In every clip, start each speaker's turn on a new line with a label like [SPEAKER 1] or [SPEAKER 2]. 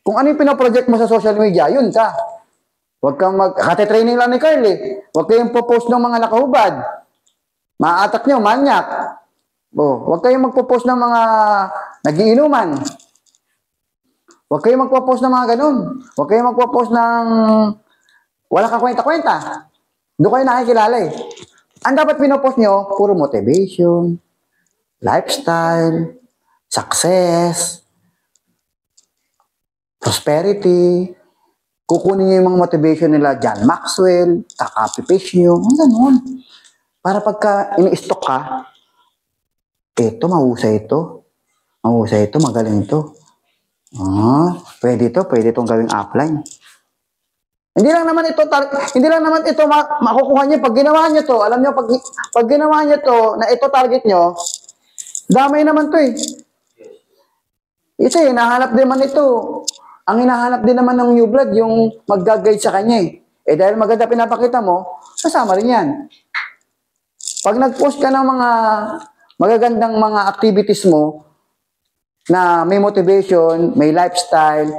[SPEAKER 1] Kung ano yung pinaproject mo sa social media, yun ka. Huwag kang kate-training lang ni Carl eh. Huwag kayong popost ng mga nakahubad. Maatak nyo, manyak. Huwag kayong magpo-post ng mga nagiinuman. Huwag kayong magpo-post ng mga ganun. Huwag kayong magpo-post ng wala kang kwenta-kwenta. Doon kayo nakikilala eh. Ang dapat pinopost nyo, puro motivation, lifestyle, success, prosperity. Kukunin nyo yung mga motivation nila, John Maxwell, kaka-copy-paste nyo, ganun. Para pagka ini-stock ka, eto, mahusay ito. Mahusay ito, magaling ito. Pwede itong gawing upline. Hindi lang naman ito makukuha niyo pag ginawa niyo to. Alam niyo pag ginawa niyo to na ito target niyo, damay naman to eh. Kasi hinahanap din naman ito. Ang hinahanap din naman ng new blood yung mag-guide sa kanya eh. Dahil maganda pinapakita mo, kasama rin yan. Pag nag-post ka ng mga magagandang mga activities mo na may motivation, may lifestyle,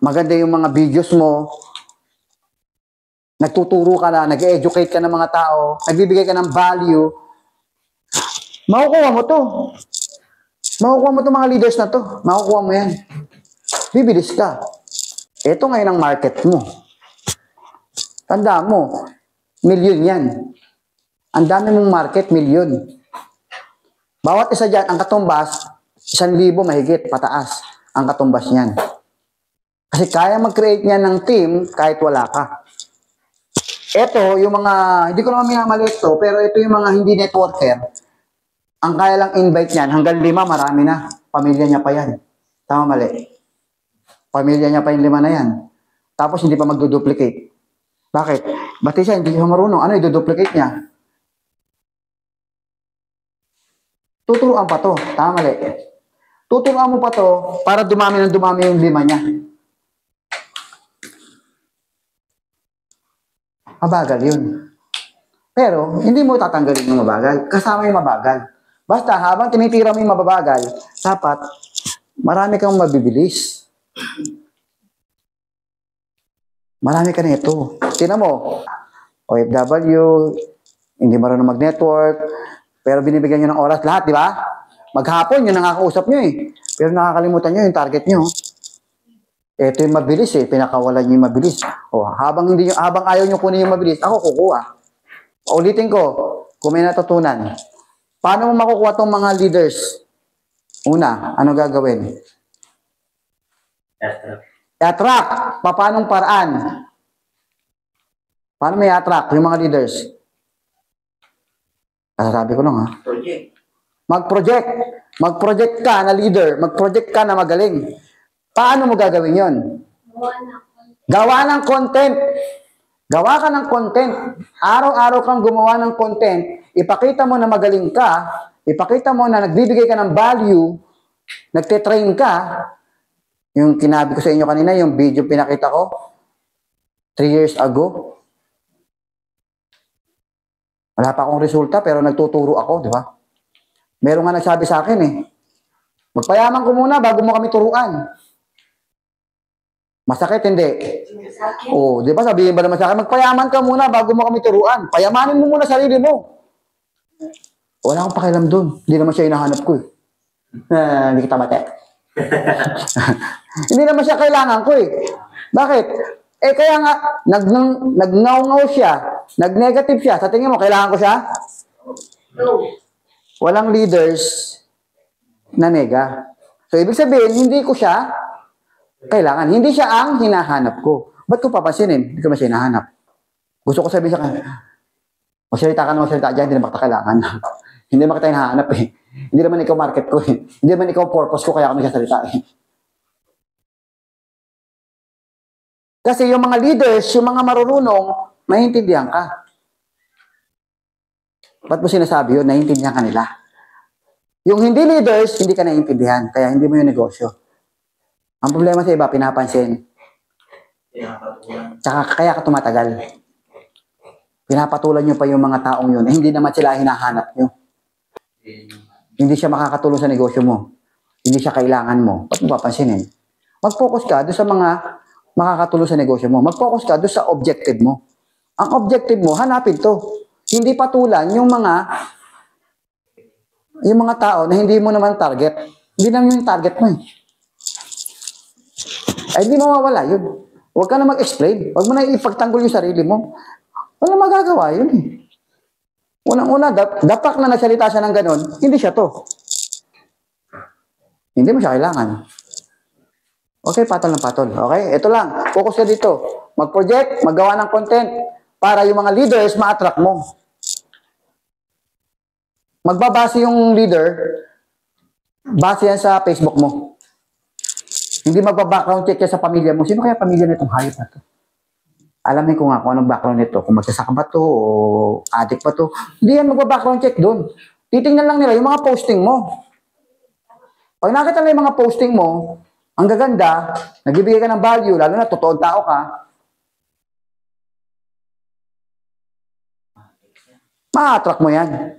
[SPEAKER 1] maganda yung mga videos mo, nagtuturo ka na, nag-educate ka ng mga tao, nagbibigay ka ng value, makukuha mo to. Makukuha mo to mga leaders na to. Makukuha mo yan. Bibilis ka. Ito ngayon ang market mo. Tanda mo, milyon yan. Ang dami mong market, milyon. Bawat isa dyan, ang katumbas, 1,000 mahigit, pataas, ang katumbas niyan. Kasi kaya mag-create niya ng team kahit wala ka. Ito, yung mga, hindi ko naman minamalit to, pero ito yung mga hindi networker. Ang kaya lang invite niyan, hanggang 5, marami na. Pamilya niya pa yan. Tama, mali. Pamilya niya pa yung 5 na yan. Tapos hindi pa magduduplicate. Bakit? Ba't siya, hindi siya marunong. Ano i-duplicate niya? Tuturuan pa to. Tama, mali. Tuturuan mo pa to para dumami ng dumami yung 5 niya. Mabagal yun. Pero, hindi mo tatanggalin yung mabagal. Kasama yung mabagal. Basta, habang tinitira mo yung mababagal, dapat, marami kang mabibilis. Marami ka na ito. Tingnan mo, OFW, hindi marunong mag-network, pero binibigyan nyo ng oras lahat, di ba? Maghapon, yun nakakausap nyo eh. Pero nakakalimutan nyo yung target nyo. Ito yung mabilis eh, pinakawalan nyo yung mabilis. Habang ayaw nyo kunin yung mabilis, ako kukuha. Ulitin ko, kung may natutunan. Paano mo makukuha tong mga leaders? Una, ano gagawin? I-attract. Paanong paraan? Paano may attract yung mga leaders? Sabi ko lang ha. Mag-project. Mag-project ka na leader. Mag-project ka na magaling. Paano mo gagawin yon? Gawa ng content. Gawa ka ng content. Araw-araw kang gumawa ng content. Ipakita mo na magaling ka. Ipakita mo na nagbibigay ka ng value. Nagte-train ka. Yung kinabi ko sa inyo kanina, yung video pinakita ko, 3 years ago. Wala pa akong resulta, pero nagtuturo ako, di ba? Meron nga nagsabi sa akin eh, magpayaman ko muna bago mo kami turuan. Masakit, hindi? Di ba sabihin ba naman sa akin, magpayaman ka muna bago mo kami turuan. Payamanin mo muna sarili mo. Wala akong pakialam doon. Hindi naman siya hinahanap ko eh. Hindi kita mate. Hindi naman siya kailangan ko eh. Bakit? Kaya nga, nag-ngaw-ngaw siya, nag-negative siya. Sa tingin mo, kailangan ko siya? No. Walang leaders na nega. So, ibig sabihin, hindi ko siya kailangan. Hindi siya ang hinahanap ko. Ba't ko papansinin? Hindi ko naman siya hinahanap. Gusto ko sabihin sa kanya, magsalita ka na magsalita dyan, hindi naman kita kailangan. Hindi naman kita hinahanap eh. Hindi naman ikaw market ko eh. Hindi naman ikaw purpose ko, kaya ako nagsasalita eh. Kasi yung mga leaders, yung mga marunong, naiintindihan ka. Ba't mo sinasabi yun? Naiintindihan ka nila. Yung hindi leaders, hindi ka naiintindihan. Kaya hindi mo yung negosyo. Ang problema sa iba, pinapansin. Tsaka kaya ka tumatagal. Pinapatulan nyo pa yung mga taong yun. Hindi naman sila hinahanap nyo. Hindi siya makakatulong sa negosyo mo. Hindi siya kailangan mo. Ba't mo papansinin? Mag-focus ka doon sa mga makakatulong sa negosyo mo. Mag-focus ka doon sa objective mo. Ang objective mo, hanapin to. Hindi patulan yung mga tao na hindi mo naman target. Hindi lang yung target mo eh. Ay, hindi mawawala yun. Huwag ka na mag-explain. Huwag mo na ipagtanggol yung sarili mo. Wala magagawa yun eh. Unang-una, dapat na nagsalita siya ng ganun, hindi siya to. Hindi mo siya kailangan. Okay, patol ng patol. Okay, ito lang. Focus ka dito. Mag-project, maggawa ng content para yung mga leaders ma-attract mo. Magbabase yung leader, base yan sa Facebook mo. Hindi magpa-background check yan sa pamilya mo. Sino kaya pamilya nitong hayop na to? Alamin ko nga kung anong background nito. Kung magsasaka ba to o addict ba to. Hindi yan magpa-background check doon. Titingnan lang nila yung mga posting mo. Pag nakita nila yung mga posting mo, ang gaganda, nagbibigay ka ng value, lalo na totoong tao ka, ma-attract mo yan.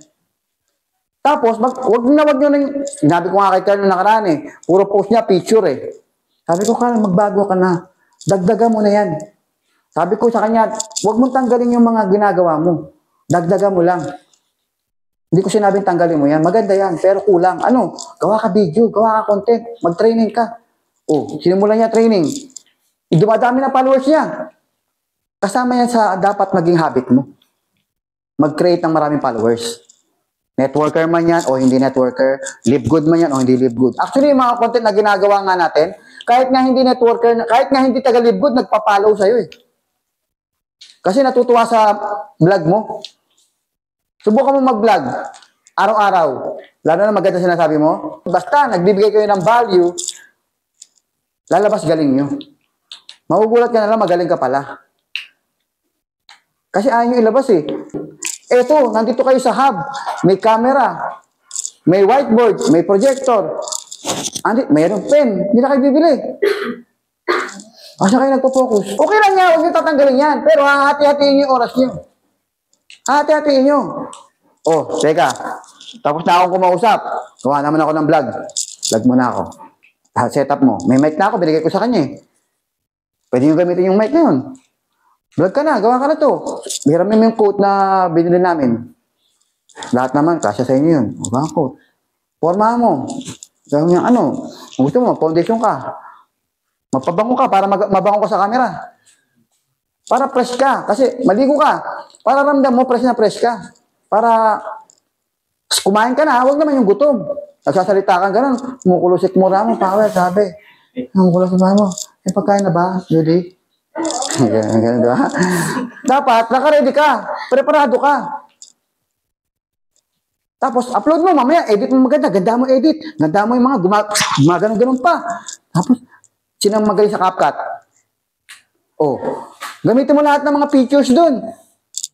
[SPEAKER 1] Tapos, wag nyo nang, sinabi ko nga kay Carl nakaraan eh, puro post niya, picture eh. Sabi ko, Carl, magbago ka na. Dagdagan mo na yan. Sabi ko sa kanya, wag mong tanggalin yung mga ginagawa mo. Dagdagan mo lang. Hindi ko sinabing tanggalin mo yan. Maganda yan, pero kulang. Ano? Gawa ka video, gawa ka content, mag-training ka. Oh, sinimulan niya training. Dumadami na followers niya. Kasama yan sa dapat maging habit mo. Mag-create ng maraming followers. Networker man yan o hindi networker, live good man yan o hindi live good. Actually, yung mga content na ginagawa nga natin, kahit nga hindi networker, kahit nga hindi taga-live good, nagpa-follow sa'yo eh. Kasi natutuwa sa vlog mo. Subukan mo mag-vlog, araw-araw. Lalo na maganda sinasabi mo. Basta, nagbibigay kayo ng value, lalabas galing nyo. Magugulat ka na lang, magaling ka pala. Kasi ayaw nyo ilabas eh. Eto, nandito kayo sa hub. May camera. May whiteboard. May projector. Mayroong pen. Hindi na kayo bibili. Asa kayo nagpo-focus? Okay lang yan. Huwag nyo tatanggalin yan. Pero hahati-hatiin yung oras nyo. Hahati-hatiin nyo. Oh, teka. Tapos na akong kumausap. Gawa naman ako ng vlog. Vlog muna ako. Setup mo. May mic na ako. Binigay ko sa kanya eh. Pwede nyo gamitin yung mic na yun. Vlog ka na, gawa ka na to. Hiramin mo yung quote na binili namin. Lahat naman, kasya sa inyo yun. O ba ang quote? Forma mo. Gawin yung ano. Kung gusto mo, foundation ka. Mapabango ka para mabango ka sa camera. Para fresh ka. Kasi maligo ka. Para ramdam mo, fresh na fresh ka. Para kumain ka na, huwag naman yung gutom. Nagsasalita ka gano'n. Kumukulusik mo ramo, power, sabi. Kumukulusik mo. Eh, pagkain na ba, Judy? Ganun, diba? Dapat, naka-ready ka. Preparado ka. Tapos, upload mo, mamaya, edit mo maganda. Ganda mo edit. Ganda mo yung mga gumaganon-ganon pa. Tapos, sinang magaling sa CapCut? Oh, gamitin mo lahat ng mga features dun.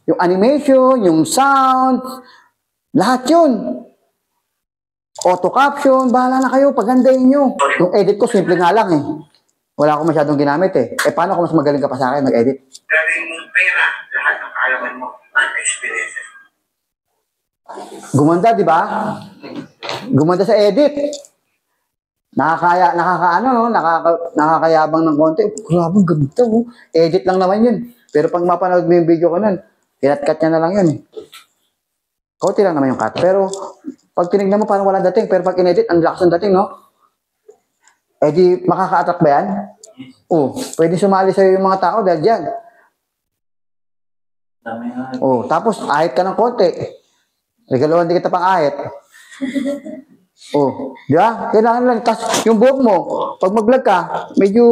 [SPEAKER 1] Yung animation, yung sound, lahat yun. Auto caption, bahala na kayo, pagandahin nyo. Yung edit ko, simple nga lang eh. Wala akong masyadong ginamit eh. Eh, paano kung mas magaling ka pa sa akin mag-edit?
[SPEAKER 2] Galing mong pera, lahat ng kaalaman mo, ang experiences.
[SPEAKER 1] Gumanda, di ba? Gumanda sa edit. Nakakayabang ng konti. Grabe, ganda oh. Edit lang naman yun. Pero pag mapanood mo yung video ko nun, kinat-cut niya na lang yun eh. Kaunti lang naman yung cut. Pero, pag tinignan mo parang walang dating. Pero pag in-edit, ang lakas ng dating, no? Eh di, makaka-attract ba yan? Oh, pwede sumali sa'yo yung mga tao dahil dyan. Oh, tapos, ahit ka ng konti. Regaluhan din kita pang ahit. Oh, di ba? Kailangan lang. Tapos, yung buhok mo, pag mag-vlog ka, medyo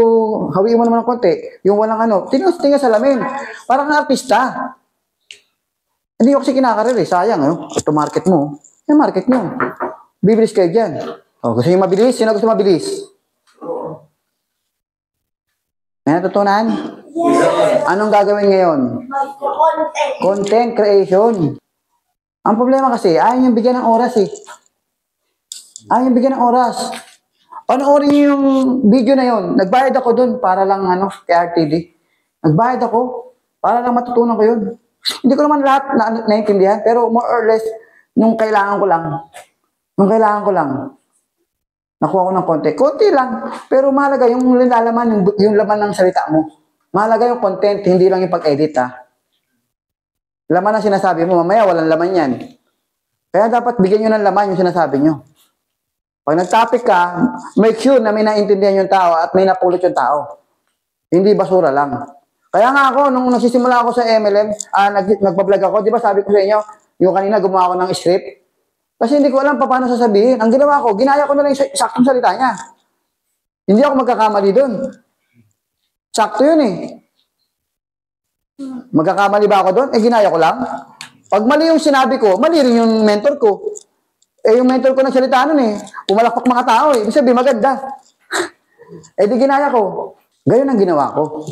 [SPEAKER 1] hawiin mo naman ng konti. Yung walang ano, tingnan sa salamin. Parang artista. Hindi ko kasi kinakarir eh. Sayang, no? Ito market mo. Yung market nyo. Bibilis kayo dyan. Oh, gusto nyo mabilis? Sino gusto mabilis? May natutunan? Yes. Anong gagawin ngayon? Content creation. Ang problema kasi, ayaw niyang bigyan ng oras eh. Ayaw niyang bigyan ng oras. Panoorin niyo yung video na yon. Nagbayad ako dun para lang kay RTD. Nagbayad ako para lang matutunan ko yun. Hindi ko naman lahat naintindihan, pero more or less, nung kailangan ko lang. Nakuha ko ng konti. Konti lang. Pero mahalaga yung nilalaman, yung laman ng salita mo. Mahalaga yung content, hindi lang yung pag-edit, ha. Laman ang sinasabi mo, mamaya walang laman yan. Kaya dapat bigyan nyo ng laman yung sinasabi nyo. Pag nag-topic ka, make sure na may naintindihan yung tao at may napulot yung tao. Hindi basura lang. Kaya nga ako, nung nagsisimula ako sa MLM, nagpa-vlog ako, di ba sabi ko sa inyo, yung kanina gumawa ko ng script. Kasi hindi ko alam paano sasabihin. Ang ginawa ko, ginaya ko na lang yung saktong salita niya. Hindi ako magkakamali doon. Sakto yun eh. Magkakamali ba ako doon? Ginaya ko lang. Pag mali yung sinabi ko, mali rin yung mentor ko. Yung mentor ko nagsalita nun eh. Pumalakpak mga tao eh. Ibig sabihin, maganda. Di ginaya ko. Gayon ang ginawa ko.